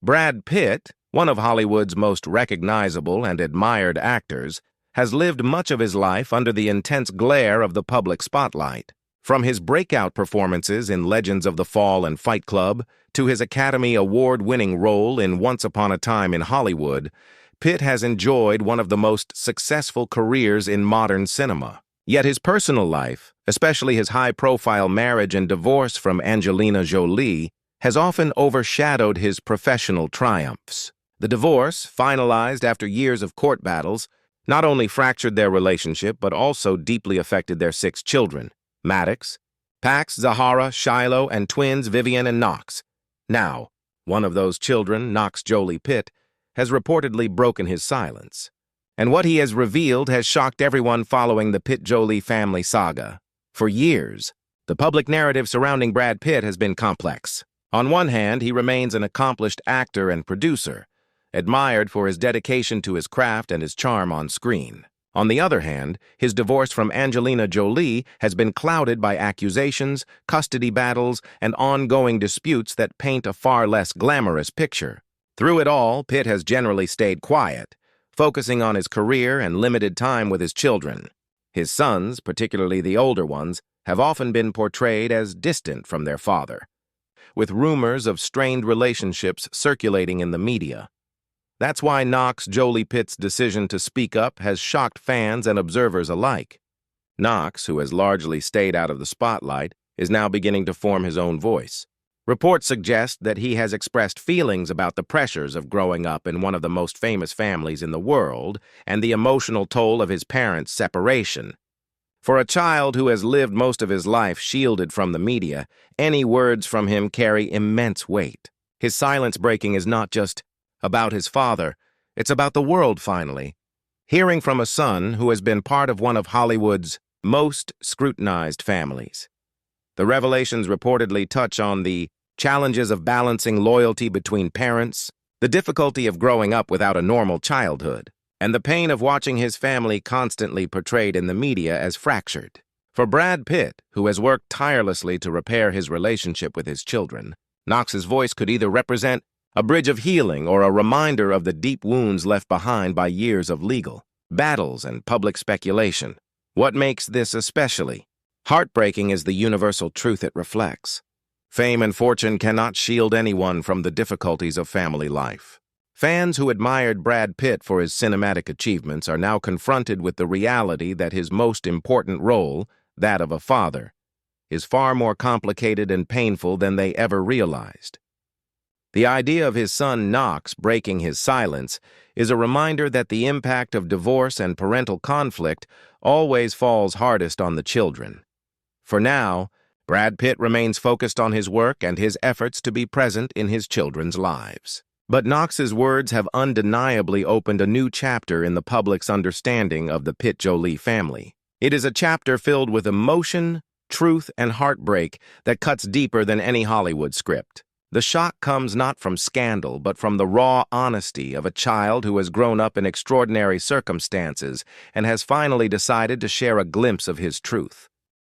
Brad Pitt, one of Hollywood's most recognizable and admired actors, has lived much of his life under the intense glare of the public spotlight. From his breakout performances in Legends of the Fall and Fight Club to his Academy Award-winning role in Once Upon a Time in Hollywood, Pitt has enjoyed one of the most successful careers in modern cinema. Yet his personal life, especially his high-profile marriage and divorce from Angelina Jolie, has often overshadowed his professional triumphs. The divorce, finalized after years of court battles, not only fractured their relationship but also deeply affected their 6 children: Maddox, Pax, Zahara, Shiloh, and twins Vivian and Knox. Now, one of those children, Knox Jolie Pitt, has reportedly broken his silence. And what he has revealed has shocked everyone following the Pitt-Jolie family saga. For years, the public narrative surrounding Brad Pitt has been complex. On one hand, he remains an accomplished actor and producer, admired for his dedication to his craft and his charm on screen. On the other hand, his divorce from Angelina Jolie has been clouded by accusations, custody battles, and ongoing disputes that paint a far less glamorous picture. Through it all, Pitt has generally stayed quiet, focusing on his career and limited time with his children. His sons, particularly the older ones, have often been portrayed as distant from their father, with rumors of strained relationships circulating in the media. That's why Knox Jolie Pitt's decision to speak up has shocked fans and observers alike. Knox, who has largely stayed out of the spotlight, is now beginning to form his own voice. Reports suggest that he has expressed feelings about the pressures of growing up in one of the most famous families in the world and the emotional toll of his parents' separation. For a child who has lived most of his life shielded from the media, any words from him carry immense weight. His silence breaking is not just about his father, it's about the world finally. Hearing from a son who has been part of one of Hollywood's most scrutinized families. The revelations reportedly touch on the challenges of balancing loyalty between parents, the difficulty of growing up without a normal childhood, and the pain of watching his family constantly portrayed in the media as fractured. For Brad Pitt, who has worked tirelessly to repair his relationship with his children, Knox's voice could either represent a bridge of healing or a reminder of the deep wounds left behind by years of legal battles and public speculation. What makes this especially heartbreaking is the universal truth it reflects. Fame and fortune cannot shield anyone from the difficulties of family life. Fans who admired Brad Pitt for his cinematic achievements are now confronted with the reality that his most important role, that of a father, is far more complicated and painful than they ever realized. The idea of his son Knox breaking his silence is a reminder that the impact of divorce and parental conflict always falls hardest on the children. For now, Brad Pitt remains focused on his work and his efforts to be present in his children's lives. But Knox's words have undeniably opened a new chapter in the public's understanding of the Pitt-Jolie family. It is a chapter filled with emotion, truth, and heartbreak that cuts deeper than any Hollywood script. The shock comes not from scandal, but from the raw honesty of a child who has grown up in extraordinary circumstances and has finally decided to share a glimpse of his truth.